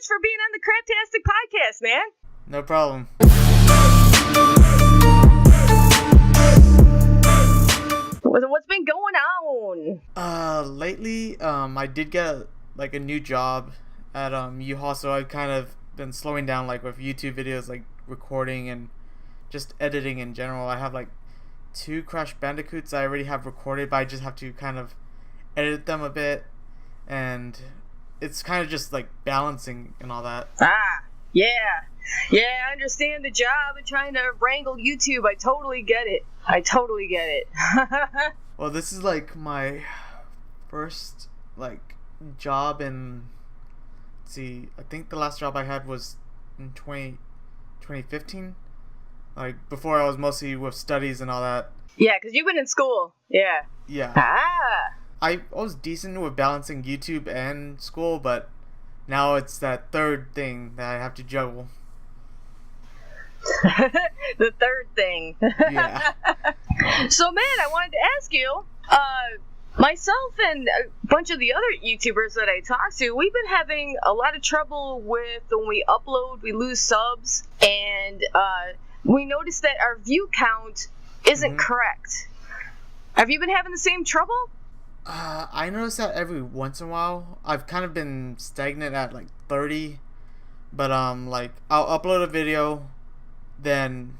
much for being on the Craptastic podcast, man. No problem. What's been going on? Lately, I did get a new job at U-Haul, so I've kind of been slowing down with YouTube videos, recording and just editing in general. I have 2 Crash Bandicoots I already have recorded, but I just have to kind of edit them a bit, and it's kind of just balancing and all that. Yeah, I understand the job and trying to wrangle YouTube. I totally get it. Well, this is my first job in, let's see, I think the last job I had was in 2015. Before I was mostly with studies and all that. Yeah, because you've been in school. Yeah. I was decent with balancing YouTube and school, but now it's that third thing that I have to juggle. The third thing. Yeah. So, man, I wanted to ask you, myself and a bunch of the other YouTubers that I talk to, we've been having a lot of trouble with when we upload, we lose subs, and we noticed that our view count isn't correct. Have you been having the same trouble? I notice that every once in a while. I've kind of been stagnant at 30, but I'll upload a video, then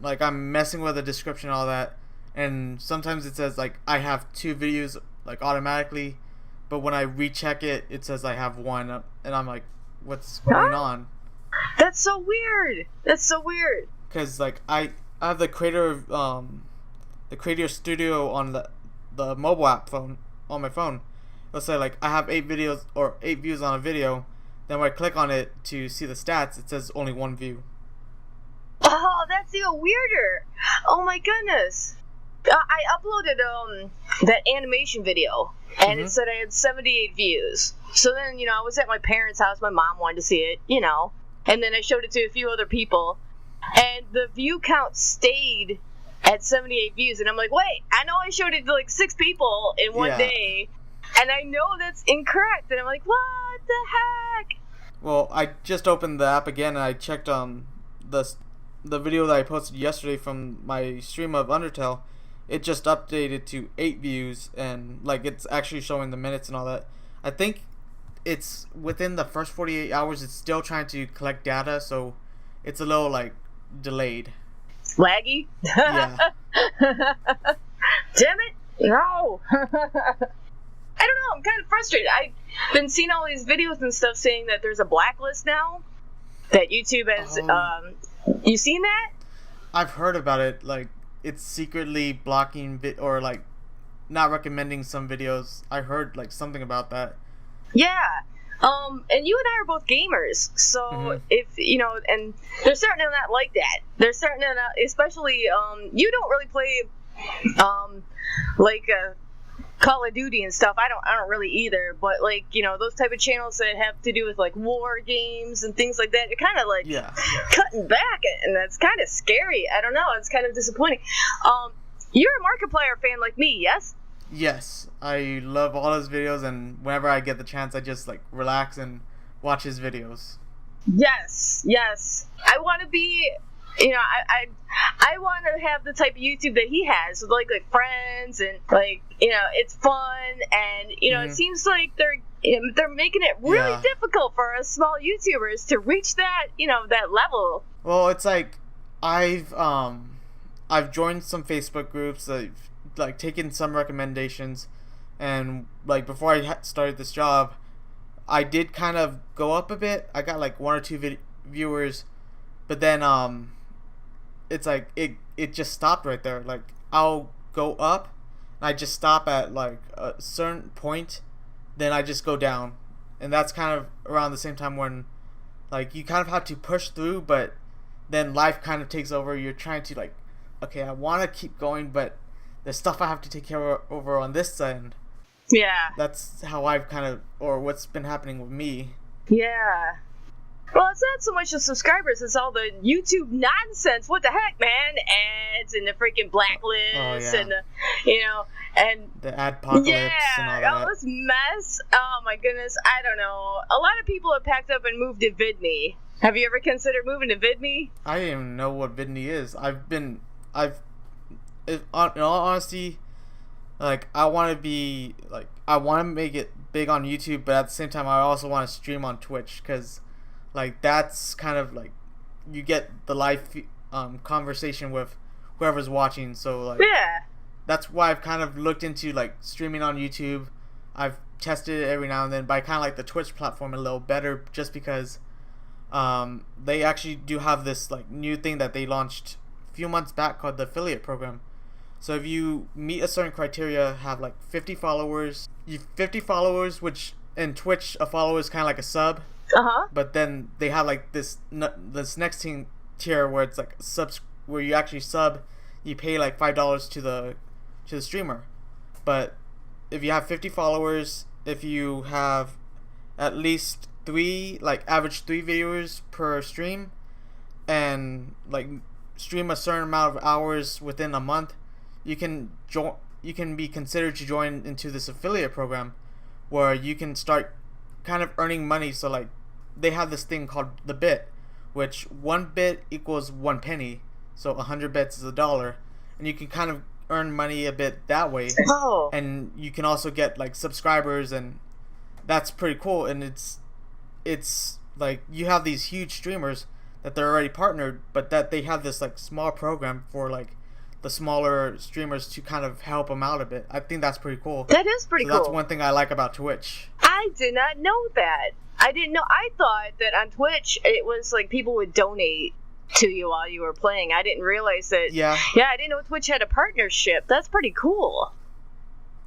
I'm messing with the description and all that, and sometimes it says I have 2 videos automatically, but when I recheck it, it says I have 1, and I'm what's going on? That's so weird. Because I have the creator studio on the mobile app phone on my phone. Let's say I have 8 videos or 8 views on a video. Then when I click on it to see the stats, it says only 1 view. Oh, that's even weirder. Oh my goodness. I uploaded that animation video, and it said I had 78 views. So then, I was at my parents' house. My mom wanted to see it, and then I showed it to a few other people, and the view count stayed at 78 views, and I'm wait, I know I showed it to 6 people in one day, and I know that's incorrect, and I'm what the heck? Well, I just opened the app again, and I checked the video that I posted yesterday from my stream of Undertale. It just updated to 8 views, and it's actually showing the minutes and all that. I think it's within the first 48 hours. It's still trying to collect data, so it's a little delayed. Laggy? Yeah. Damn it! No! I don't know, I'm kind of frustrated. I've been seeing all these videos and stuff saying that there's a blacklist now that YouTube has. You seen that? I've heard about it. It's secretly blocking or not recommending some videos. I heard something about that. Yeah. And you and I are both gamers, so if and they're starting to not like that. They're starting to not, especially you don't really play Call of Duty and stuff. I don't really either, but those type of channels that have to do with war games and things like that, you're kind of cutting back, and that's kind of scary. I don't know, it's kind of disappointing. You're a Markiplier fan like me, yes? Yes, I love all his videos, and whenever I get the chance, I just relax and watch his videos. Yes. I want to be, I want to have the type of YouTube that he has, with friends and it's fun, and it seems like they're making it really difficult for us small YouTubers to reach that that level. Well, it's I've joined some Facebook groups. I've taken some recommendations, and before I started this job, I did kind of go up a bit. I got 1 or 2 viewers, but then it's it just stopped right there. I'll go up, and I just stop at a certain point, then I just go down, and that's kind of around the same time when you kind of have to push through, but then life kind of takes over. You're trying to okay, I want to keep going, but there's stuff I have to take care of over on this end. Yeah. That's how I've kind of, or what's been happening with me. Yeah. Well, it's not so much the subscribers, it's all the YouTube nonsense. What the heck, man? Ads and the freaking blacklist and and the adpocalypse and all that. All this mess. Oh my goodness, I don't know. A lot of people have packed up and moved to VidMe. Have you ever considered moving to VidMe? I didn't even know what VidMe is. In all honesty, like I want to make it big on YouTube, but at the same time I also want to stream on Twitch, because like that's kind of like you get the live conversation with whoever's watching. So like that's why I've kind of looked into like streaming on YouTube. I've tested it every now and then, but I kind of like the Twitch platform a little better, just because they actually do have this like new thing that they launched a few months back called the affiliate program. So if you meet a certain criteria, have like 50 followers, which in Twitch a follower is kind of like a sub. But then they have like this next tier where it's like where you actually sub, you pay like $5 to the streamer. But if you have 50 followers, if you have at least average 3 viewers per stream, and like stream a certain amount of hours within a month, you can be considered to join into this affiliate program, where you can start kind of earning money. So like they have this thing called the bit, which 1 bit equals 1 penny, so 100 bits is $1, and you can kind of earn money a bit that way. And you can also get like subscribers, and that's pretty cool. And it's like you have these huge streamers that they're already partnered, but that they have this like small program for like the smaller streamers to kind of help them out a bit. I think that's pretty cool. That is pretty cool. That's one thing I like about Twitch. I did not know that. I didn't know. I thought that on Twitch it was like people would donate to you while you were playing. I didn't realize that. Yeah, I didn't know Twitch had a partnership. That's pretty cool.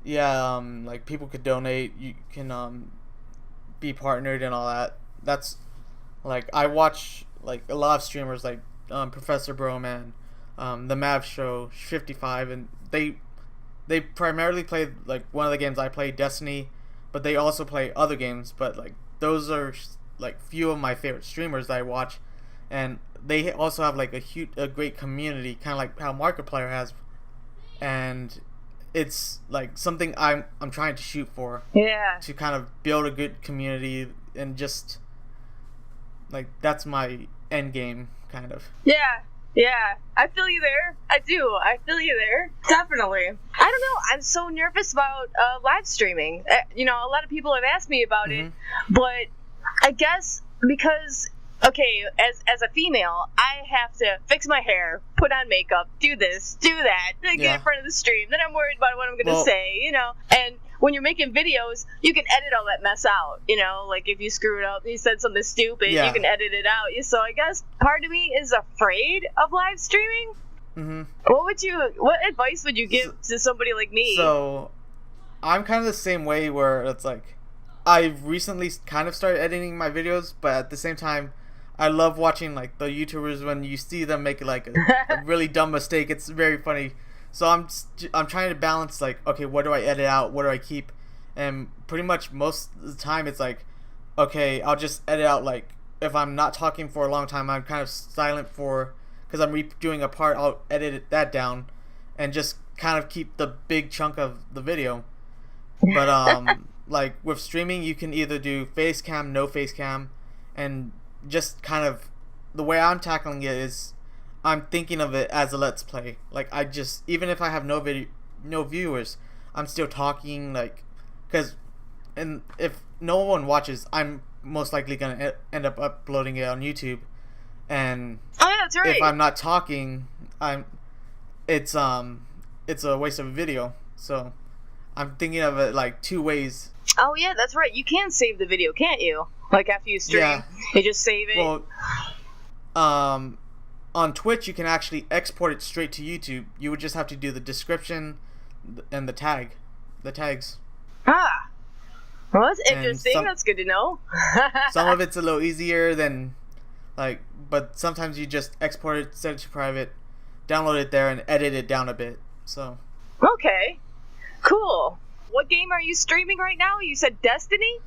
Yeah, like people could donate. You can be partnered and all that. That's like I watch like a lot of streamers like Professor Broman, the Mav Show 55, and they primarily play like one of the games I play, Destiny, but they also play other games. But like those are like few of my favorite streamers that I watch, and they also have like a great community, kind of like how Markiplier has, and it's like something I'm trying to shoot for. Yeah. To kind of build a good community, and just like that's my end game, kind of. Yeah. Yeah, I feel you there. I do. I feel you there. Definitely. I don't know. I'm so nervous about live streaming. A lot of people have asked me about it, but I guess because, okay, as a female, I have to fix my hair, put on makeup, do this, do that, then get in front of the stream. Then I'm worried about what I'm going to say, And when you're making videos, you can edit all that mess out, like if you screw it up, you said something stupid, you can edit it out. So I guess part of me is afraid of live streaming. What advice would you give to somebody like me? So I'm kind of the same way, where it's like I've recently kind of started editing my videos, but at the same time I love watching like the YouTubers when you see them make like a really dumb mistake. It's very funny. So I'm trying to balance like, okay, what do I edit out? What do I keep? And pretty much most of the time it's like, okay, I'll just edit out like if I'm not talking for a long time, I'm kind of silent because I'm redoing a part, I'll edit that down and just kind of keep the big chunk of the video. But like with streaming, you can either do face cam, no face cam, and just kind of the way I'm tackling it is I'm thinking of it as a let's play. Like I just, even if I have no viewers, I'm still talking, like, and if no one watches, I'm most likely gonna end up uploading it on YouTube. And that's right. If I'm not talking, it's a waste of a video. So I'm thinking of it like 2 ways. Oh yeah, that's right. You can save the video, can't you? Like after you stream, you just save it. Well, on Twitch you can actually export it straight to YouTube. You would just have to do the description and the tags. Ah, well, that's interesting. That's good to know. Some of it's a little easier than but sometimes you just export it, set it to private, download it there, and edit it down a bit. So. Okay. Cool. What game are you streaming right now? You said Destiny?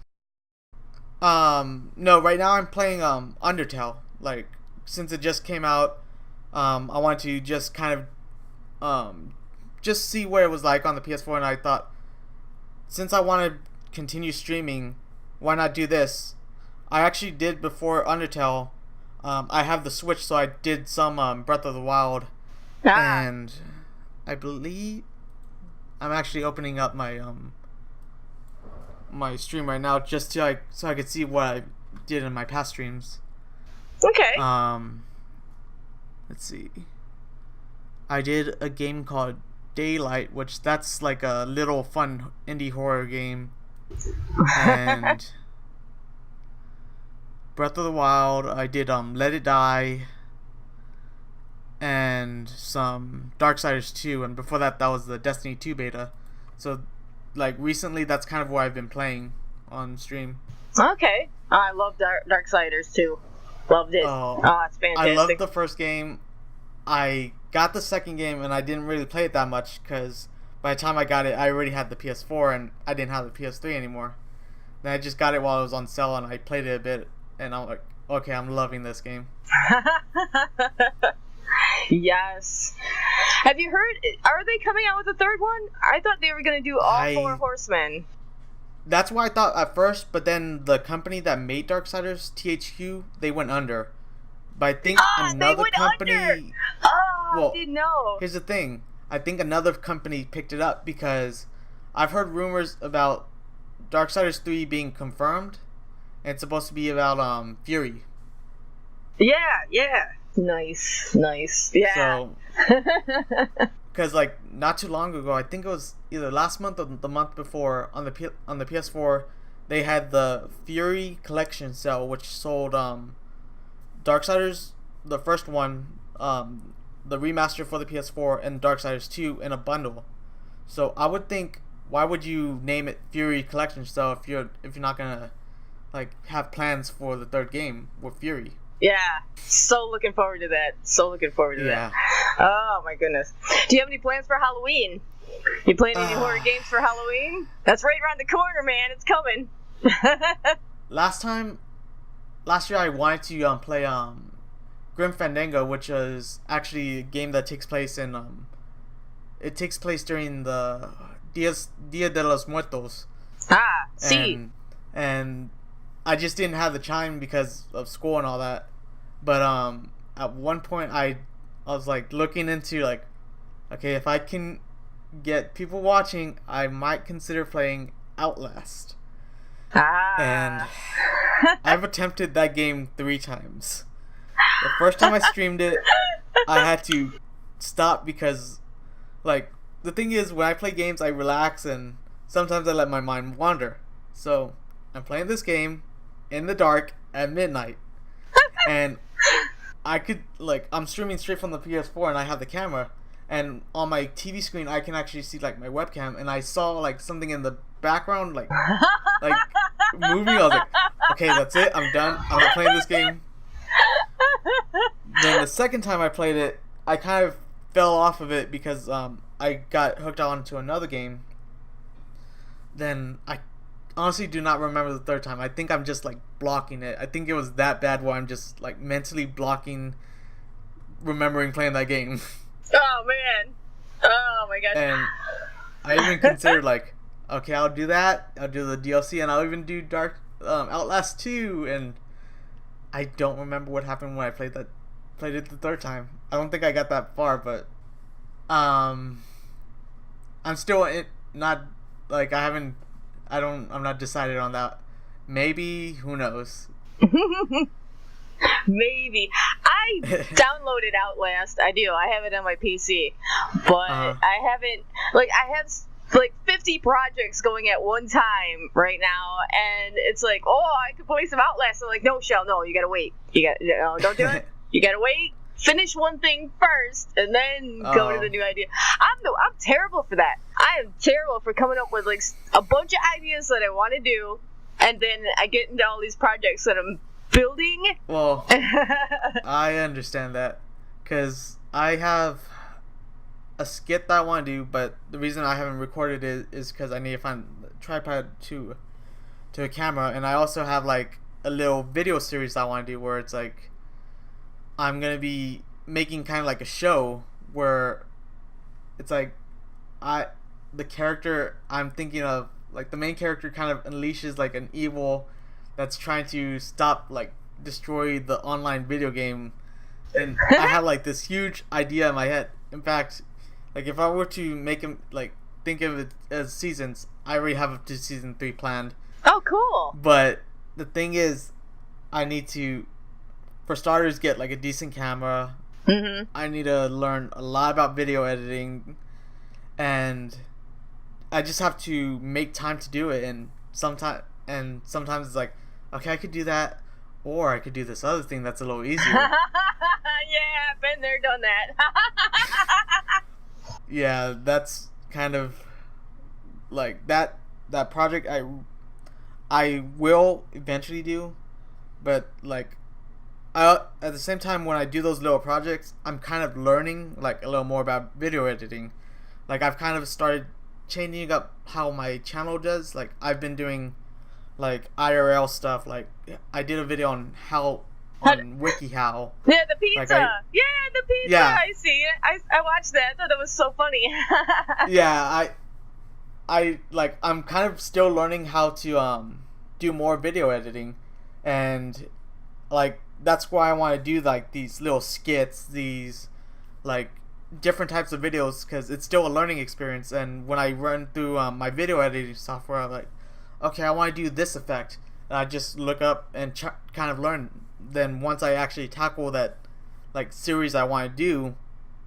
No, right now I'm playing Undertale. Like, since it just came out, I wanted to just kind of just see what it was like on the PS4, and I thought, since I want to continue streaming, why not do this? I actually did before Undertale. I have the Switch, so I did some Breath of the Wild, and I believe I'm actually opening up my my stream right now just to so I could see what I did in my past streams. Okay. Let's see. I did a game called Daylight, which that's like a little fun indie horror game, and Breath of the Wild. I did Let It Die, and some Darksiders 2, and before that was the Destiny 2 beta. So, like, recently that's kind of what I've been playing on stream. Okay. I love Darksiders too. Loved it. Oh, it's fantastic. I loved the first game. I got the second game, and I didn't really play it that much because by the time I got it, I already had the PS4, and I didn't have the PS3 anymore. Then I just got it while it was on sale, and I played it a bit, and I'm like, okay, I'm loving this game. Yes. Have you heard? Are they coming out with a third one? I thought they were going to do all four Horsemen. That's what I thought at first, but then the company that made Darksiders, THQ, they went under. But I think another company. I didn't know. Here's the thing. I think another company picked it up because I've heard rumors about Darksiders 3 being confirmed, and it's supposed to be about Fury. Yeah. Nice. Yeah. So, because like not too long ago, I think it was either last month or the month before, on the PS4, they had the Fury Collection sale, which sold Darksiders, the first one, the remaster for the PS4, and Darksiders 2 in a bundle. So I would think, why would you name it Fury Collection sale if you're not gonna like have plans for the third game with Fury? Yeah, so looking forward to that. That. Oh my goodness. Do you have any plans for Halloween? You playing any horror games for Halloween? That's right around the corner, man. It's coming. Last year I wanted to play Grim Fandango, which is actually a game that takes place in it takes place during the Dia de los Muertos. See. And I just didn't have the time because of school and all that. But at one point I was like looking into like, okay, if I can get people watching, I might consider playing Outlast. And I've attempted that game 3 times. The first time I streamed it, I had to stop because, like, the thing is, when I play games, I relax and sometimes I let my mind wander. So I'm playing this game in the dark at midnight, and I'm streaming straight from the PS4, and I have the camera, and on my TV screen I can actually see like my webcam, and I saw like something in the background like moving. I was like, okay, that's it, I'm done, I'm not playing this game. Then the second time I played it, I kind of fell off of it because I got hooked on to another game. Then I honestly do not remember the third time. I think I'm just like blocking it. I think it was that bad where I'm just like mentally blocking remembering playing that game. Oh man. Oh my gosh. And I even considered like, okay, I'll do that. I'll do the DLC, and I'll even do Outlast 2. And I don't remember what happened when I played it the third time. I don't think I got that far, but I'm still not like I'm not decided on that. Maybe, who knows? Maybe. I downloaded Outlast. I do. I have it on my PC. But I haven't, I have 50 projects going at one time right now, and it's like, I could play some Outlast. I'm like, no, Shell, no, you gotta wait. Don't do it. You gotta wait. Finish one thing first, and then go to the new idea. I'm terrible for that. I am terrible for coming up with like a bunch of ideas that I want to do, and then I get into all these projects that I'm building. Well, I understand that because I have a skit that I want to do, but the reason I haven't recorded it is because I need to find a tripod to to a camera, and I also have like a little video series I want to do where it's like I'm gonna be making kind of like a show where it's like the character I'm thinking of, like the main character kind of unleashes like an evil that's trying to stop, like destroy the online video game, and I have like this huge idea in my head. In fact, like if I were to make him like think of it as seasons, I already have up to season 3 planned. Oh, cool. But the thing is, I need to, for starters, get like a decent camera. Mm-hmm. I need to learn a lot about video editing, and I just have to make time to do it. And sometimes it's like, okay, I could do that, or I could do this other thing that's a little easier. Yeah, been there, done that. Yeah, that's kind of like that project I will eventually do, but like at the same time when I do those little projects, I'm kind of learning like a little more about video editing. Like I've kind of started changing up how my channel does. Like I've been doing like IRL stuff. Like I did a video on WikiHow. Yeah, the pizza. Like the pizza. Yeah. I see it. I watched that. I thought that was so funny. Yeah, I'm kind of still learning how to do more video editing, and like that's why I want to do like these little skits, these like different types of videos, because it's still a learning experience. And when I run through my video editing software, I'm like, okay, I want to do this effect, and I just look up and kind of learn. Then once I actually tackle that like series I want to do,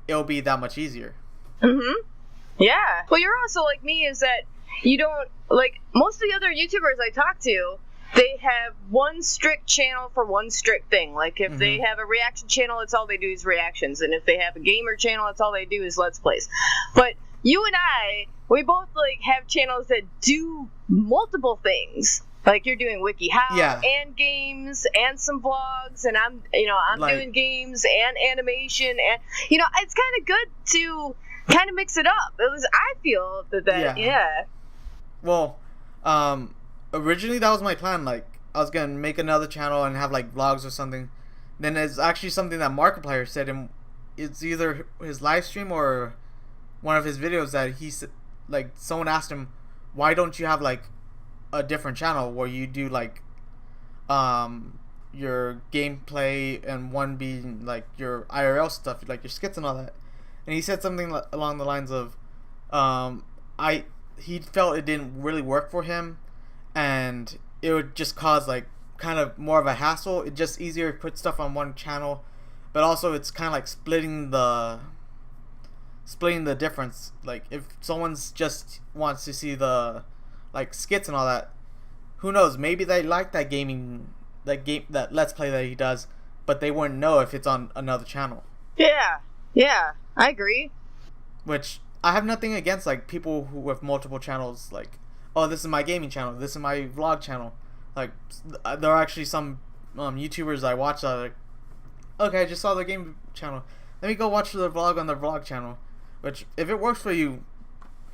it'll be that much easier. Mm-hmm. Yeah. Well, you're also like me, is that you don't, like most of the other YouTubers I talk to, they have one strict channel for one strict thing. Like if they have a reaction channel, it's all they do is reactions, and if they have a gamer channel, it's all they do is Let's Plays. But you and I, we both like have channels that do multiple things. Like you're doing WikiHow and games and some vlogs, and I'm like, doing games and animation, and it's kind of good to kind of mix it up. I feel that. Well, originally that was my plan. Like I was gonna make another channel and have like vlogs or something. Then it's actually something that Markiplier said, and it's either his live stream or one of his videos that he said, like someone asked him, why don't you have like a different channel where you do like your gameplay and one being like your IRL stuff, like your skits and all that. And he said something along the lines of he felt it didn't really work for him, and it would just cause like kind of more of a hassle. It's just easier to put stuff on one channel, but also it's kind of like splitting the difference. Like if someone's just wants to see the like skits and all that, who knows, maybe they like that that Let's Play that he does, but they wouldn't know if it's on another channel. Yeah, I agree. Which I have nothing against like people who have multiple channels. Like, oh, this is my gaming channel, this is my vlog channel. Like there are actually some YouTubers I watch that are like, okay, I just saw their game channel, let me go watch their vlog on their vlog channel. Which if it works for you,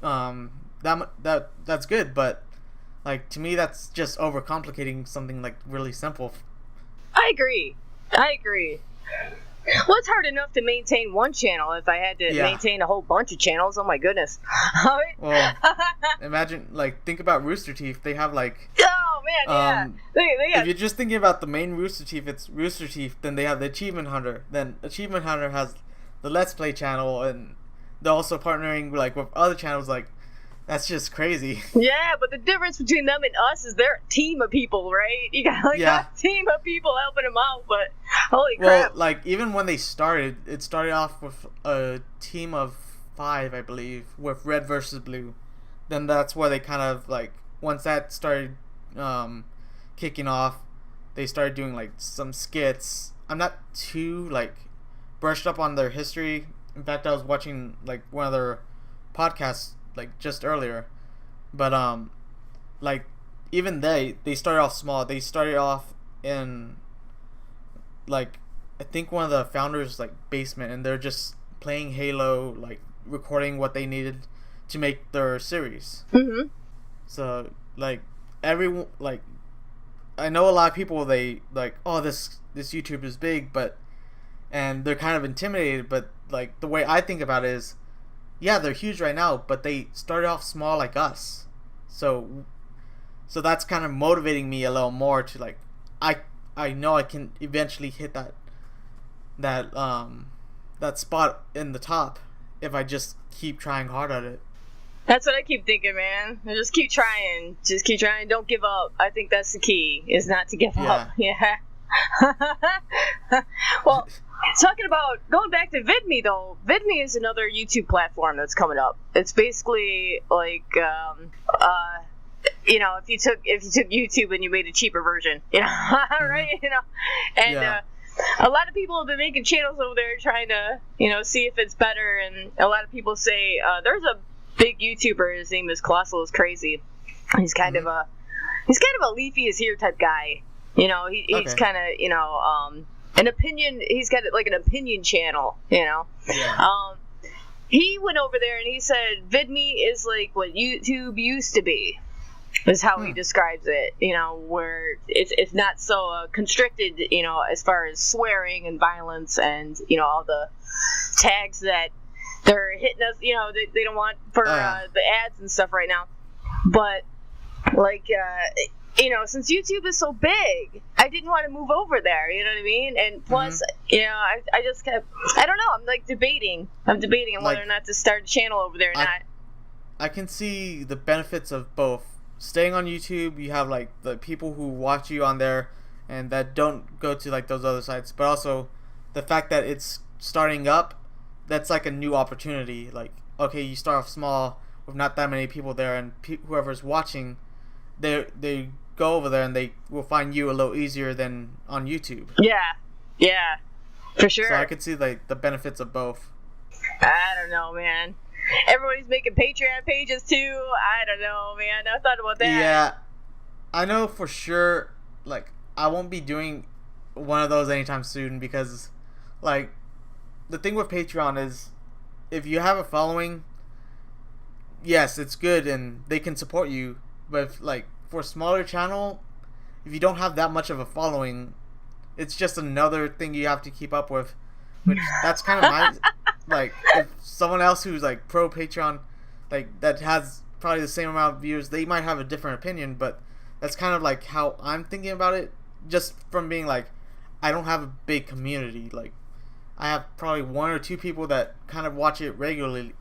that's good, but like to me that's just overcomplicating something like really simple. I agree. Well, it's hard enough to maintain one channel. If I had to maintain a whole bunch of channels, oh my goodness. Well, imagine, like, think about Rooster Teeth. They have like, oh man, if you're just thinking about the main Rooster Teeth, it's Rooster Teeth. Then they have the Achievement Hunter. Then Achievement Hunter has the Let's Play channel, and they're also partnering like with other channels. Like, that's just crazy. Yeah, but the difference between them and us is they're a team of people, right? You got like a team of people helping them out, but holy crap. Well, like even when they started, it started off with a team of 5, I believe, with Red versus Blue. Then that's where they kind of like, once that started kicking off, they started doing like some skits. I'm not too like brushed up on their history. In fact, I was watching like one of their podcasts like just earlier, but like even they started off small. They started off in like, I think one of the founders like basement, and they're just playing Halo, like recording what they needed to make their series. Mm-hmm. So like everyone like I know a lot of people, they like, oh, this YouTuber is big, and they're kind of intimidated, but like the way I think about it is, yeah, they're huge right now, but they started off small like us. So that's kind of motivating me a little more to like, I know I can eventually hit that spot in the top if I just keep trying hard at it. That's what I keep thinking, man. Just keep trying. Just keep trying. Don't give up. I think that's the key, is not to give up. Yeah. Well, talking about going back to VidMe though, VidMe is another YouTube platform that's coming up. It's basically like, you know, if you took YouTube and you made a cheaper version, you know, right? You know, and a lot of people have been making channels over there trying to, you know, see if it's better. And a lot of people say there's a big YouTuber. His name is Colossal is Crazy. He's kind of a Leafy is Here type guy. You know, he's kind of, you know, an opinion. He's got like an opinion channel. You know, he went over there and he said VidMe is like what YouTube used to be. Is how he describes it, you know, where it's not so constricted, you know, as far as swearing and violence and, you know, all the tags that they're hitting us, you know, they don't want for the ads and stuff right now. But, like, you know, since YouTube is so big, I didn't want to move over there, you know what I mean? And plus, you know, I just kept, I don't know, I'm like debating on whether or not to start a channel over there or not. I can see the benefits of both. Staying on YouTube, you have like the people who watch you on there and that don't go to like those other sites, but also the fact that it's starting up, that's like a new opportunity. Like, okay, you start off small with not that many people there, and whoever's watching, they go over there and they will find you a little easier than on YouTube. Yeah, for sure. So I could see like the benefits of both. I don't know, man. Everybody's making Patreon pages too. I don't know, man. I thought about that. Yeah, I know for sure. Like, I won't be doing one of those anytime soon because, like, the thing with Patreon is, if you have a following, yes, it's good and they can support you. But if, like, for a smaller channel, if you don't have that much of a following, it's just another thing you have to keep up with. Which that's kind of my like, if someone else who's like pro Patreon, like that has probably the same amount of viewers, they might have a different opinion, but that's kind of like how I'm thinking about it, just from being like, I don't have a big community. Like, I have probably one or two people that kind of watch it regularly,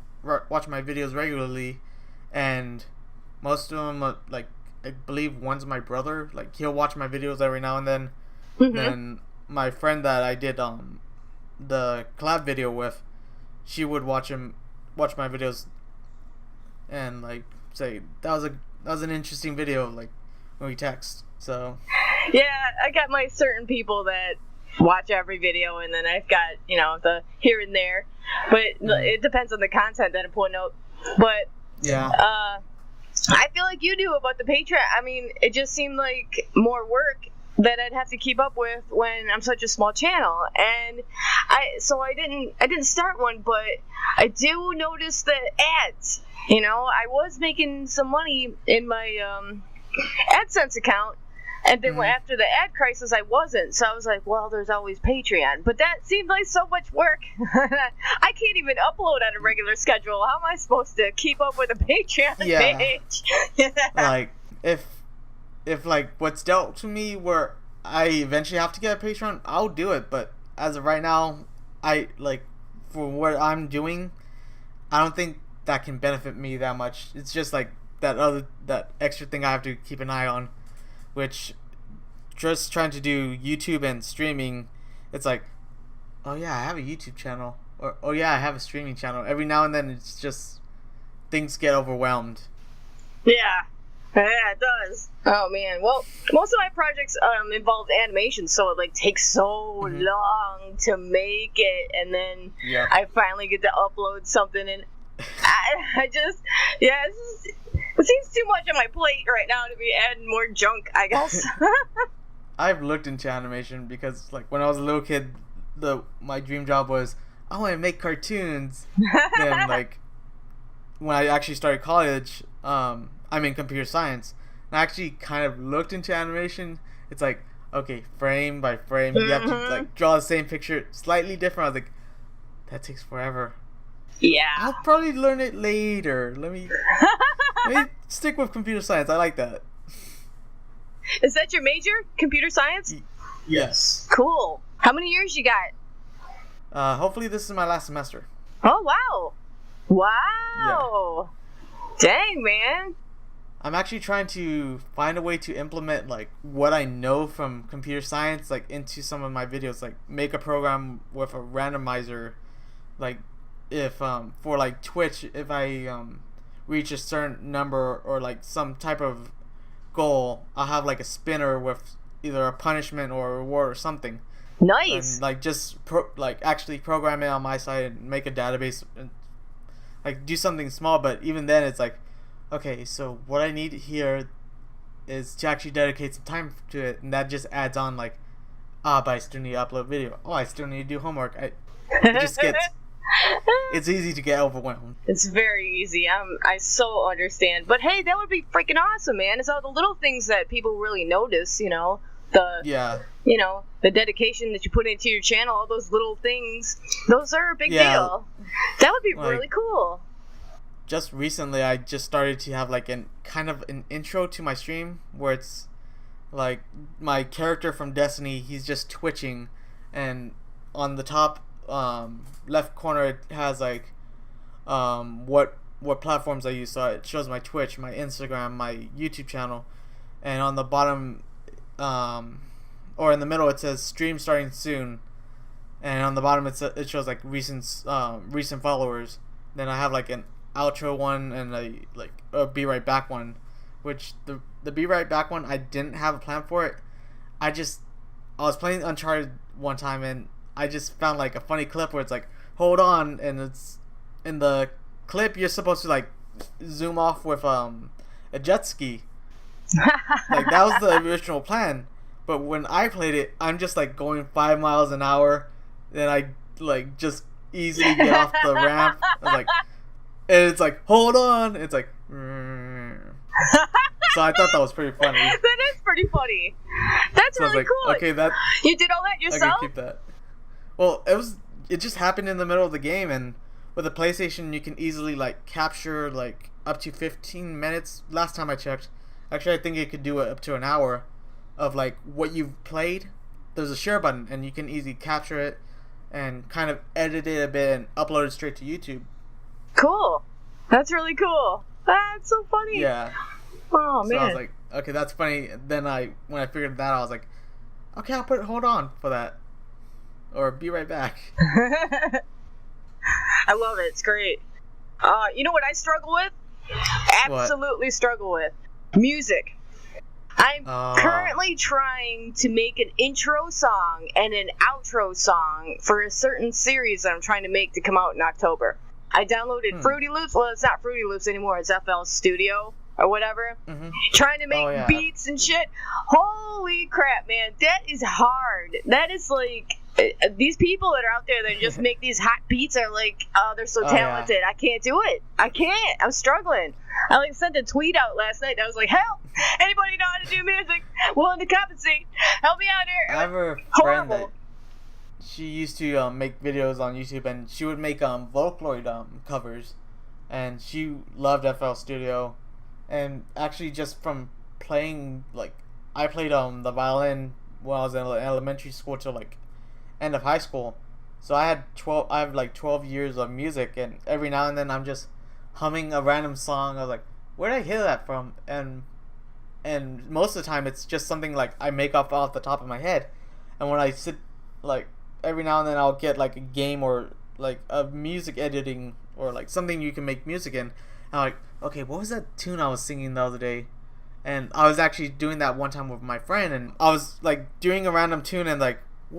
watch my videos regularly, and most of them are, like, I believe one's my brother. Like, he'll watch my videos every now and then. Then my friend that I did the collab video with, she would watch my videos and like say that was an interesting video, like when we text. So yeah, I got my certain people that watch every video, and then I've got, you know, the here and there, but it depends on the content that I'm putting up. But yeah, I feel like you knew about the Patreon. I mean, it just seemed like more work that I'd have to keep up with when I'm such a small channel, and I didn't start one, but I do notice the ads. You know, I was making some money in my AdSense account, and then after the ad crisis, I wasn't. So I was like, well, there's always Patreon, but that seemed like so much work. I can't even upload on a regular schedule. How am I supposed to keep up with a Patreon page? Like, if like what's dealt to me where I eventually have to get a Patreon, I'll do it. But as of right now, I like, for what I'm doing, I don't think that can benefit me that much. It's just like that extra thing I have to keep an eye on, which just trying to do YouTube and streaming, it's like, oh yeah, I have a YouTube channel, or oh yeah, I have a streaming channel. Every now and then, it's just things get overwhelmed. Yeah, it does. Oh man, well, most of my projects involve animation, so it like takes so long to make it, and then I finally get to upload something, and I just, it seems too much on my plate right now to be adding more junk, I guess. I've looked into animation because, like, when I was a little kid, my dream job was, I want to make cartoons. Then, like, when I actually started college, I'm in computer science. And I actually kind of looked into animation. It's like, okay, frame by frame, you have to Mm-hmm. like draw the same picture slightly different. I was like, that takes forever. Yeah. I'll probably learn it later. Let me stick with computer science. I like that. Is that your major? Computer science? Yes. Cool. How many years you got? Hopefully this is my last semester. Oh, wow. Wow. Dang, man. I'm actually trying to find a way to implement like what I know from computer science like into some of my videos, like make a program with a randomizer, like if for like Twitch, if I reach a certain number or like some type of goal, I'll have like a spinner with either a punishment or a reward or something. Nice. And like just actually program it on my side and make a database and like do something small. But even then, it's like, okay, so what I need here is to actually dedicate some time to it, and that just adds on like, but I still need to upload video. Oh, I still need to do homework. It just gets. It's easy to get overwhelmed. It's very easy. I so understand. But hey, that would be freaking awesome, man. It's all the little things that people really notice, you know. The dedication that you put into your channel, all those little things, those are a big deal. That would be really cool. Just recently, I just started to have like an intro to my stream where it's like my character from Destiny, he's just twitching, and on the top left corner it has like what platforms I use. So it shows my Twitch, my Instagram, my YouTube channel, and on the bottom or in the middle it says stream starting soon, and on the bottom it shows like recent followers. Then I have like an outro one and a be right back one, which the be right back one I didn't have a plan for it. I was playing Uncharted one time and I just found like a funny clip where it's like hold on, and it's in the clip you're supposed to like zoom off with a jet ski. Like that was the original plan, but when I played it, I'm just like going 5 miles an hour, then I like just easily get off the ramp. I was like, and it's like hold on, it's like so I thought that was pretty funny. That is pretty funny. That's really cool. Okay, that you did all that yourself? I can keep that. Well, it just happened in the middle of the game, and with a PlayStation you can easily like capture like up to 15 minutes. Last time I checked, actually I think it could do it up to an hour of like what you've played. There's a share button and you can easily capture it and kind of edit it a bit and upload it straight to YouTube. Cool. That's really cool. That's so funny. Yeah. Oh man. So I was like, okay, that's funny. Then when I figured that out, I was like, okay, I'll put hold on for that, or be right back. I love it. It's great. You know what I struggle with? Absolutely struggle with music. I'm currently trying to make an intro song and an outro song for a certain series that I'm trying to make to come out in October. I downloaded Fruity Loops. Well, it's not Fruity Loops anymore. It's FL Studio or whatever. Mm-hmm. Trying to make beats and shit. Holy crap, man. That is hard. That is like... these people that are out there that just make these hot beats are like, oh, they're so talented. Yeah. I can't do it. I can't. I'm struggling. I like sent a tweet out last night that was like, help! Anybody know how to do music? Willing to compensate? Help me out here. I have a friend that she used to make videos on YouTube, and she would make Vocaloid covers, and she loved FL Studio, and actually just from playing, like, I played the violin when I was in elementary school till like end of high school, so I have 12 years of music, and every now and then I'm just humming a random song. I was like, where did I hear that from? And most of the time it's just something like I make up off the top of my head, and when I sit, like, every now and then I'll get like a game or like a music editing or like something you can make music in, and I'm like, okay, what was that tune I was singing the other day? And I was actually doing that one time with my friend, and I was like doing a random tune and like,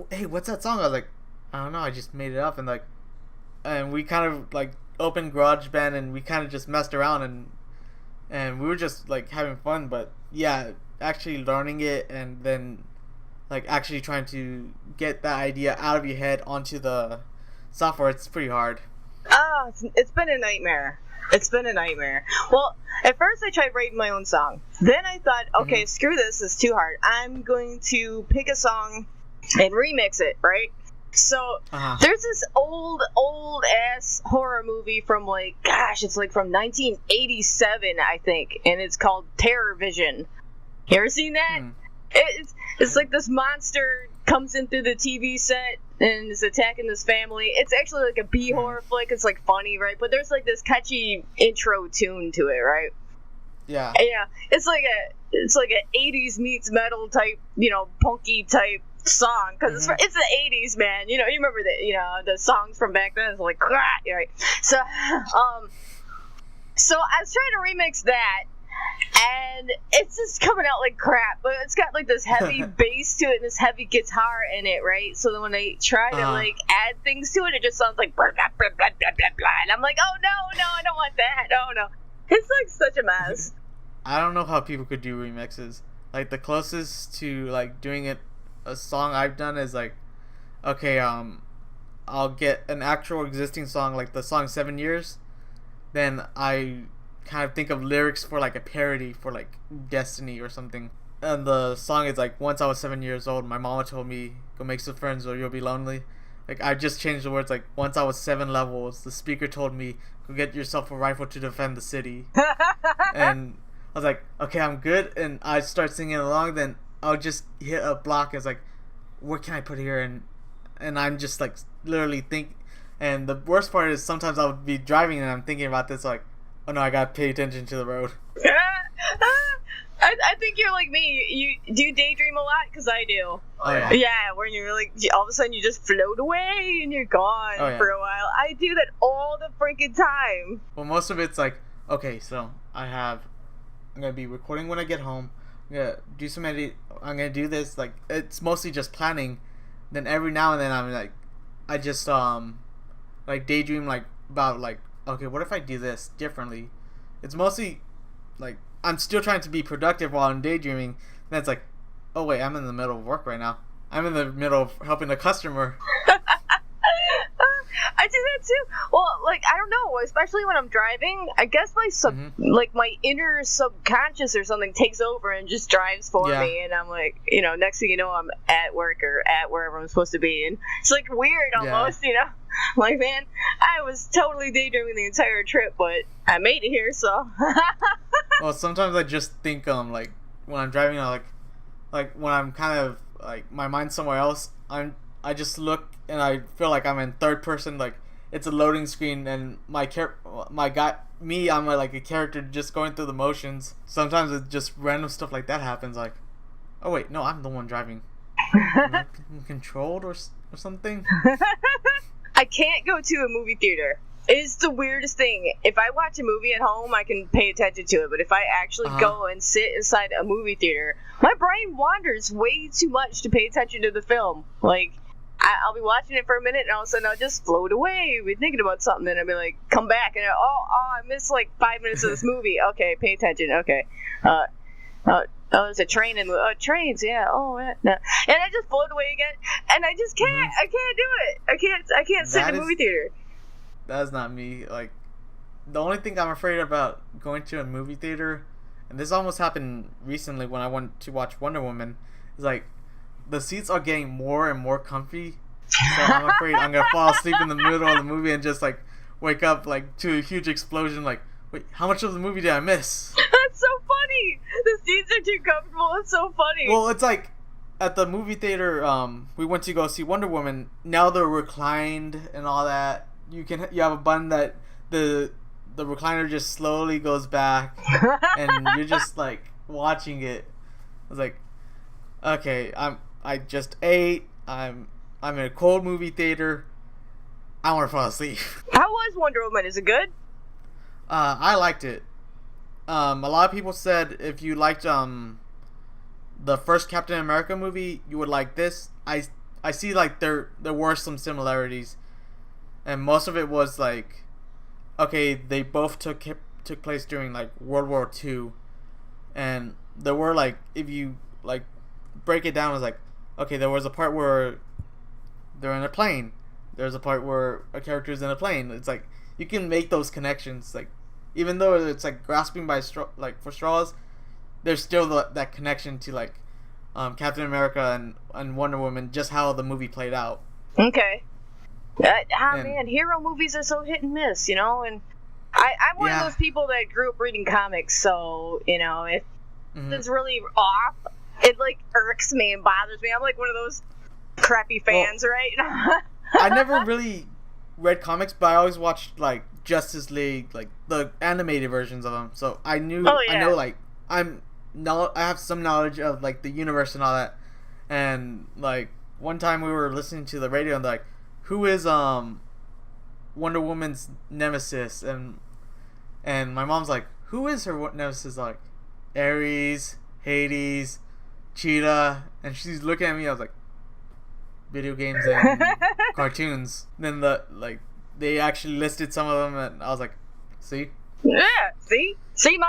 hey, what's that song? I was like, I don't know, I just made it up, and we kind of like opened GarageBand and we kind of just messed around, and we were just like having fun. But yeah, actually learning it and then like actually trying to get that idea out of your head onto the software, it's pretty hard. It's been a nightmare. It's been a nightmare. Well, at first I tried writing my own song. Then I thought, okay, screw this. It's too hard. I'm going to pick a song and remix it, right? So there's this old ass horror movie from it's like from 1987, I think, and it's called Terror Vision. You ever seen that? It's like this monster comes in through the TV set and is attacking this family. It's actually like a B horror flick. It's like funny, right? But there's like this catchy intro tune to it, right? Yeah. Yeah. It's like a 80s meets metal type, punky type song, because it's the 80s, man. You remember the songs from back then. It's like right. So I was trying to remix that, and it's just coming out like crap, but it's got like this heavy bass to it and this heavy guitar in it, right? So then when I try to add things to it, it just sounds like blah, blah, blah, blah, blah, blah, blah. And I'm like, oh no, I don't want that. No, it's like such a mess. I don't know how people could do remixes. Like the closest to like doing it a song I've done is like, okay, I'll get an actual existing song, like the song 7 Years, then I kind of think of lyrics for like a parody for like Destiny or something, and the song is like, once I was 7 years old, my mama told me, go make some friends or you'll be lonely. Like I just changed the words, like, once I was 7 levels, the speaker told me, go get yourself a rifle to defend the city. And I was like, okay, I'm good, and I start singing along, then I'll just hit a block. It's like, what can I put here? And I'm just like literally think. And the worst part is sometimes I'll be driving and I'm thinking about this, like, oh no, I gotta pay attention to the road. I think you're like me. Do you daydream a lot? Because I do. Oh yeah. Yeah, when you're like, all of a sudden you just float away and you're gone for a while. I do that all the freaking time. Well, most of it's like, okay, so I'm gonna be recording when I get home. I'm gonna do some edit. I'm gonna do this. Like, it's mostly just planning. Then every now and then I'm like, I just like daydream like about like, okay, what if I do this differently? It's mostly like I'm still trying to be productive while I'm daydreaming. Then it's like, oh wait, I'm in the middle of work right now. I'm in the middle of helping a customer. I do that too. Well, like, I don't know, especially when I'm driving, I guess my like my inner subconscious or something takes over and just drives for me, and I'm like, next thing you know, I'm at work or at wherever I'm supposed to be, and it's like weird almost, like, man, I was totally daydreaming the entire trip, but I made it here, so. Well, sometimes I just think like when I'm driving, like when I'm kind of like my mind's somewhere else, I just look and I feel like I'm in third person, like it's a loading screen, and I'm like a character just going through the motions. Sometimes it's just random stuff like that happens, like, oh wait, no, I'm the one driving. Am I controlled or something? I can't go to a movie theater. It's the weirdest thing. If I watch a movie at home, I can pay attention to it. But if I actually go and sit inside a movie theater, my brain wanders way too much to pay attention to the film. Like, I'll be watching it for a minute, and all of a sudden I'll just float away. I'll be thinking about something, and I'll be like, come back, and I missed like 5 minutes of this movie. Okay, pay attention. Okay. There's a train in trains, yeah. Oh, yeah. No. And I just float away again, and I just can't. I can't do it. I can't sit in a movie theater. That's not me. Like, the only thing I'm afraid about going to a movie theater, and this almost happened recently when I went to watch Wonder Woman, is like, the seats are getting more and more comfy, so I'm afraid I'm gonna fall asleep in the middle of the movie and just like wake up like to a huge explosion. Like, wait, how much of the movie did I miss? That's so funny. The seats are too comfortable. It's so funny. Well, it's like at the movie theater, we went to go see Wonder Woman. Now they're reclined and all that. You have a button that the recliner just slowly goes back, and you're just like watching it. I was like, okay, I just ate. I'm in a cold movie theater. I want to fall asleep. How was Wonder Woman? Is it good? I liked it. A lot of people said if you liked the first Captain America movie, you would like this. I see like there were some similarities, and most of it was like, okay, they both took place during like World War II, and there were like, if you like break it down, it was like, okay, there was a part where they're in a plane, there's a part where a character's in a plane. It's like you can make those connections. Like even though it's like grasping by for straws, there's still that connection to like Captain America and Wonder Woman. Just how the movie played out. Okay. Man, hero movies are so hit and miss, you know, and I'm one of those people that grew up reading comics, so, you know, if it's really off, it, like, irks me and bothers me. I'm, like, one of those crappy fans, right? I never really read comics, but I always watched, like, Justice League, like, the animated versions of them, so I know, like, I have some knowledge of, like, the universe and all that, and, like, one time we were listening to the radio and, like, who is Wonder Woman's nemesis? And my mom's like, who is her nemesis? Like, Ares, Hades, Cheetah, and she's looking at me. I was like, video games and cartoons. Then they actually listed some of them, and I was like, see? Yeah, see, Ma.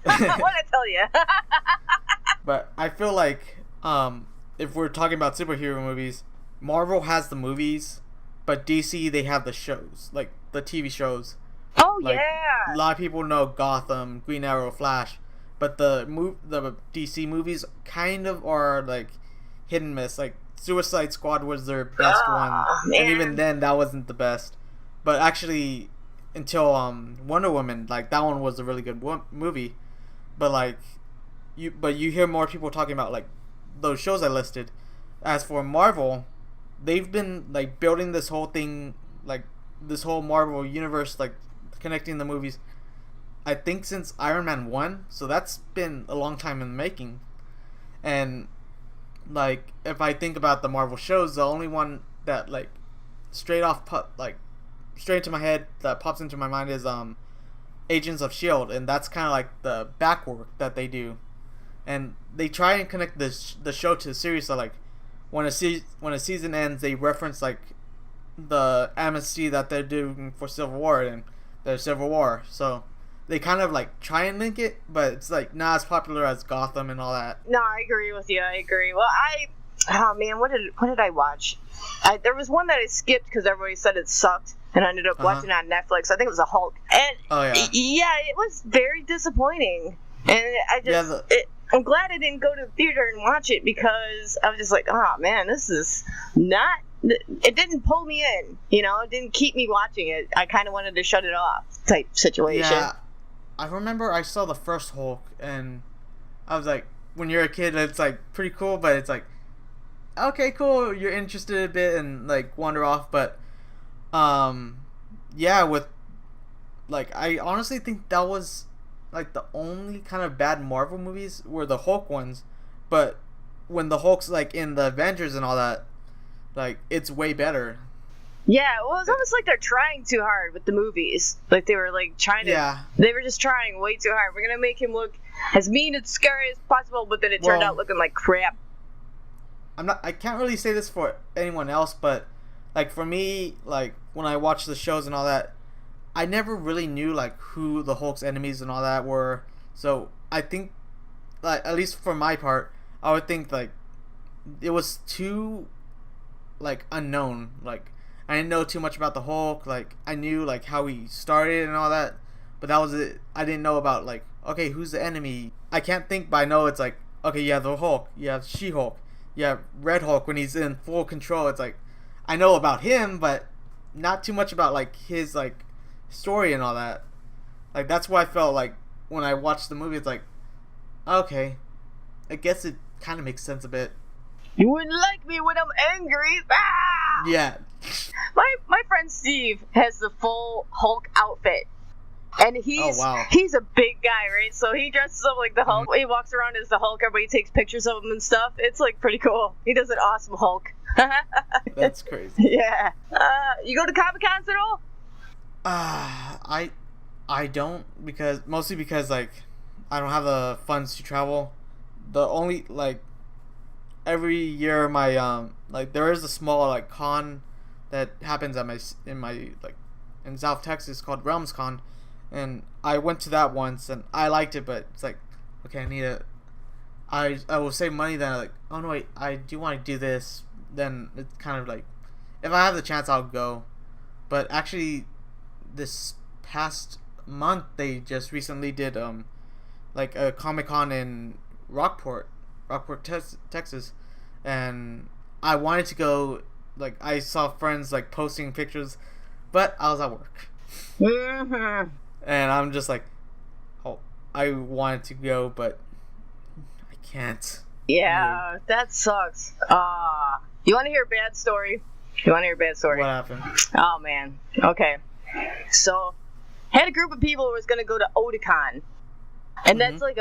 What I tell you? But I feel like if we're talking about superhero movies, Marvel has the movies, but DC, they have the shows, like the TV shows. Oh, like, yeah. A lot of people know Gotham, Green Arrow, Flash, but the DC movies kind of are like hit and miss. Like Suicide Squad was their best one, man. And even then that wasn't the best. But actually, until Wonder Woman, like that one was a really good movie. But like you hear more people talking about like those shows I listed. As for Marvel, they've been like building this whole thing, like this whole Marvel universe, like connecting the movies, I think since Iron Man 1, so that's been a long time in the making. And like if I think about the Marvel shows, the only one that like straight into my head that pops into my mind is Agents of S.H.I.E.L.D., and that's kind of like the back work that they do, and they try and connect the show to the series. So like when a season ends, they reference like the amnesty that they're doing for Civil War and their Civil War. So they kind of like try and link it, but it's like not as popular as Gotham and all that. No, I agree with you. I agree. Well, oh man, what did I watch? There was one that I skipped because everybody said it sucked, and I ended up watching it on Netflix. I think it was a Hulk, and it was very disappointing. And I just I'm glad I didn't go to the theater and watch it because I was just like, oh man, this is not. It didn't pull me in, you know. It didn't keep me watching it. I kind of wanted to shut it off, type situation. Yeah, I remember I saw the first Hulk, and I was like, when you're a kid, it's like pretty cool, but it's like, okay, cool, you're interested a bit and like wander off, but with like I honestly think that was like the only kind of bad Marvel movies were the Hulk ones, but when the Hulk's like in the Avengers and all that, like it's way better. Yeah, well, it's almost like they're trying too hard with the movies. Like they were like trying to. Yeah. They were just trying way too hard. We're gonna make him look as mean and scary as possible, but then it turned out looking like crap. I can't really say this for anyone else, but like for me, like when I watched the shows and all that, I never really knew like who the Hulk's enemies and all that were. So I think, like at least for my part, I would think like it was too like unknown. Like I didn't know too much about the Hulk. Like I knew like how he started and all that, but that was it. I didn't know about like, okay, who's the enemy? I can't think, but I know it's like, okay, you have the Hulk, you have She-Hulk, you have Red Hulk when he's in full control. It's like I know about him, but not too much about like his like story and all that. Like that's why I felt like when I watched the movie, it's like, okay, I guess it kind of makes sense a bit. You wouldn't like me when I'm angry. Ah! Yeah. My friend Steve has the full Hulk outfit. And he's a big guy, right? So he dresses up like the Hulk. Mm-hmm. He walks around as the Hulk. Everybody takes pictures of him and stuff. It's like pretty cool. He does an awesome Hulk. That's crazy. Yeah. You go to Comic-Cons at all? I don't, mostly because like I don't have the funds to travel. The only like every year my like there is a small like con that happens at in South Texas called Realms Con, and I went to that once and I liked it, but it's like, okay, I will save money. Then like, oh no wait, I do want to do this. Then it's kind of like if I have the chance, I'll go. But actually, this past month they just recently did like a Comic-Con in Rockport, Texas, and I wanted to go. Like, I saw friends like posting pictures, but I was at work. Mm-hmm. And I'm just like, oh, I wanted to go, but I can't. Yeah, that sucks. You want to hear a bad story? What happened? Oh, man. Okay. So, had a group of people who was going to go to Otakon. And that's like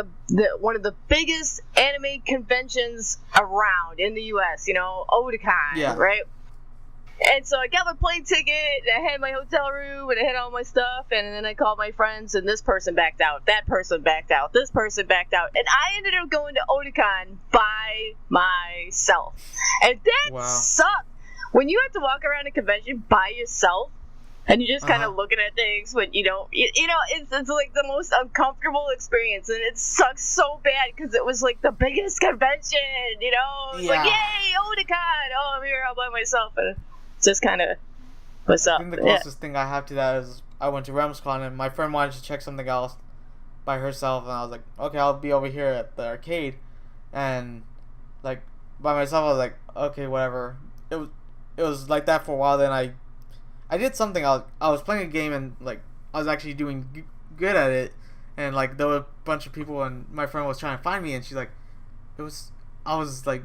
one of the biggest anime conventions around in the U.S., Otakon, right? And so I got my plane ticket, and I had my hotel room, and I had all my stuff, and then I called my friends, and this person backed out, that person backed out, this person backed out, and I ended up going to Otakon by myself. And that sucked. When you have to walk around a convention by yourself, and you're just kind of looking at things, but it's like the most uncomfortable experience, and it sucks so bad because it was like the biggest convention, It's like, yay, Otakon! Oh, I'm here all by myself, and it's just kind of, what's up? I think the closest thing I have to that is I went to RemsCon, and my friend wanted to check something else by herself, and I was like, okay, I'll be over here at the arcade, and like by myself, I was like, okay, whatever. It was like that for a while. Then I did something. I was playing a game, and like I was actually doing good at it, and like there were a bunch of people, and my friend was trying to find me, and she's like, I was like,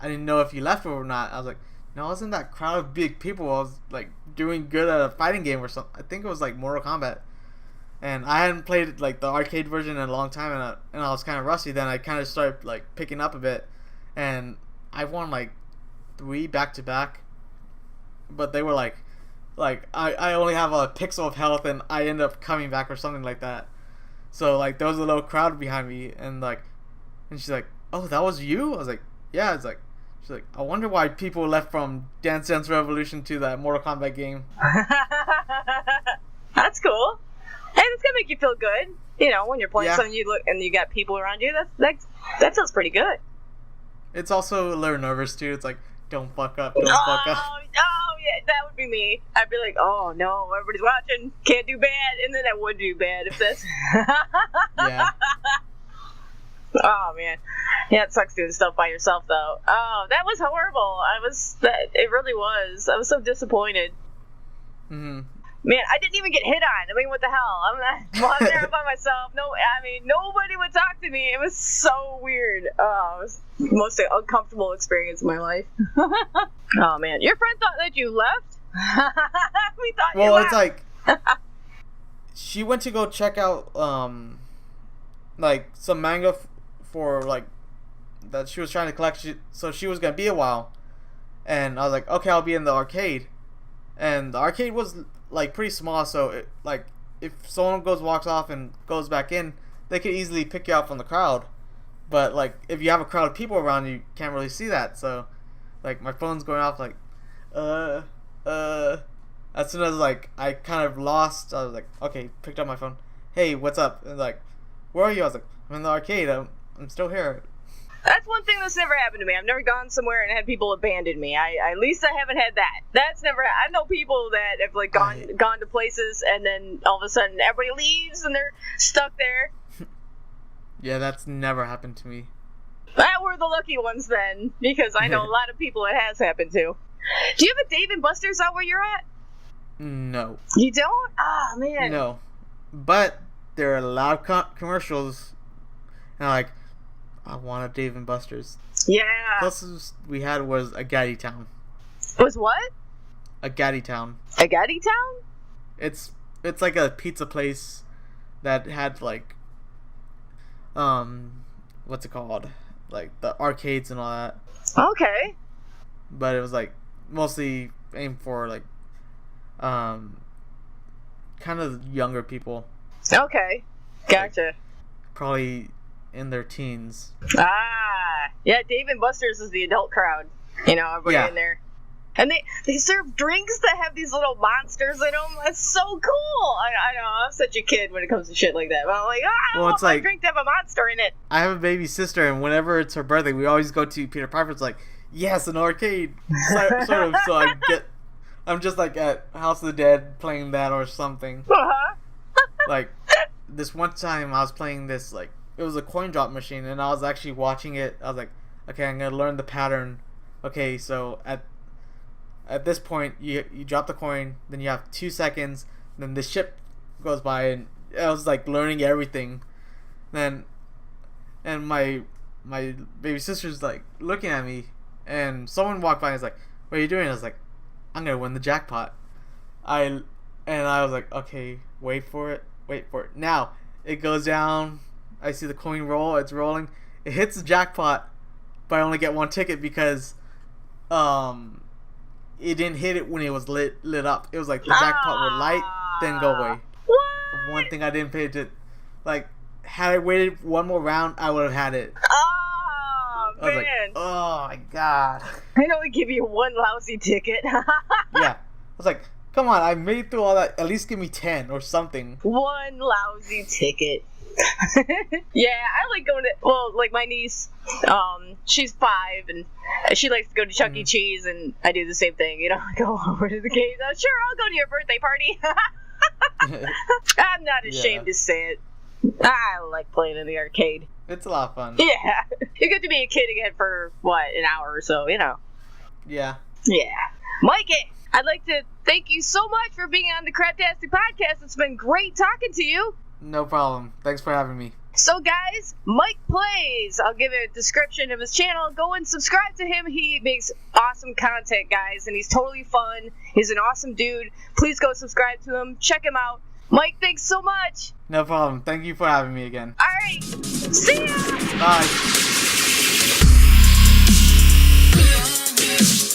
I didn't know if you left or not. I was like, no, I was in that crowd of big people. I was like doing good at a fighting game or something. I think it was like Mortal Kombat, and I hadn't played like the arcade version in a long time, and I was kind of rusty. Then I kind of started like picking up a bit, and I won like 3 back-to-back, but they were like I only have a pixel of health, and I end up coming back or something like that. So like there was a little crowd behind me, and she's like, oh, that was you? I was like, yeah. It's like, she's like, I wonder why people left from Dance Dance Revolution to that Mortal Kombat game. That's cool. Hey, that's gonna make you feel good. When you're playing something, you look and you got people around you. That feels pretty good. It's also a little nervous too. It's like, don't fuck up, don't fuck up. Oh yeah, that would be me. I'd be like, oh no, everybody's watching, can't do bad, and then I would do bad if that's. Yeah. Oh man, yeah, it sucks doing stuff by yourself though. Oh, that was horrible. It really was. I was so disappointed. Mhm. Man, I didn't even get hit on. I mean, what the hell? I'm there by myself. No, I mean, nobody would talk to me. It was so weird. Oh, it was the most uncomfortable experience of my life. Oh, man. Your friend thought that you left? We thought you left. Well, it's like, she went to go check out, like, some manga for, like, that she was trying to collect. So she was going to be a while. And I was like, okay, I'll be in the arcade. And the arcade was like pretty small, so like if someone walks off and goes back in, they could easily pick you out from the crowd. But like if you have a crowd of people around you, can't really see that. So like my phone's going off like as soon as like I kind of lost, I was like, okay, picked up my phone. Hey, what's up? And like, where are you? I was like, I'm in the arcade. I'm still here. That's one thing that's never happened to me. I've never gone somewhere and had people abandon me. At least I haven't had that. That's never. I know people that have like gone to places and then all of a sudden everybody leaves and they're stuck there. Yeah, that's never happened to me. That were the lucky ones then, because I know a lot of people it has happened to. Do you have a Dave and Buster's out where you're at? No. You don't? Ah, man. No, but there are a lot of commercials, and like, I want a Dave and Buster's. Yeah. Closest we had was a Gaddy Town. Was what? A Gaddy Town. A Gaddy Town? It's like a pizza place that had like, what's it called? Like the arcades and all that. Okay. But it was like mostly aimed for like, kind of younger people. Okay. Gotcha. Like, probably in their teens. Ah, yeah. Dave and Buster's is the adult crowd. Everybody in there, and they serve drinks that have these little monsters in them. That's so cool. I know. I'm such a kid when it comes to shit like that. But I'm like, I want my drink to have a monster in it. I have a baby sister, and whenever it's her birthday, we always go to Peter Piper's. Like, yes, an arcade, sort of. So I I'm just like at House of the Dead playing that or something. Uh-huh. Like this one time I was playing this, like it was a coin drop machine, and I was actually watching it. I was like, okay, I'm gonna learn the pattern. Okay, so at this point you drop the coin, then you have 2 seconds, then the ship goes by, and I was like learning everything. Then and my baby sister's like looking at me, and someone walked by and was like, what are you doing? I was like, I'm gonna win the jackpot. I was like, okay, wait for it. Now it goes down. I see the coin roll. It's rolling. It hits the jackpot, but I only get 1 ticket because it didn't hit it when it was lit up. It was like the jackpot would light, then go away. What? The one thing I didn't pay attention. Like, had I waited one more round, I would have had it. Oh, I was man. like, oh my god. I'd only give you 1 lousy ticket. Yeah. I was like, come on, I made through all that. At least give me 10 or something. 1 lousy ticket. Yeah, I like going to, well, like my niece, she's 5 and she likes to go to Chuck E. Cheese, and I do the same thing, you know, I go over to the cave. Sure, I'll go to your birthday party. I'm not ashamed to say it. I like playing in the arcade. It's a lot of fun. Yeah. You get to be a kid again for, what, an hour or so, you know. Yeah. Yeah. Mikey, I'd like to thank you so much for being on the Craptastic Podcast. It's been great talking to you. No problem. Thanks for having me. So, guys, Mike Plays. I'll give a description of his channel. Go and subscribe to him. He makes awesome content, guys, and he's totally fun. He's an awesome dude. Please go subscribe to him. Check him out. Mike, thanks so much. No problem. Thank you for having me again. All right. See ya. Bye.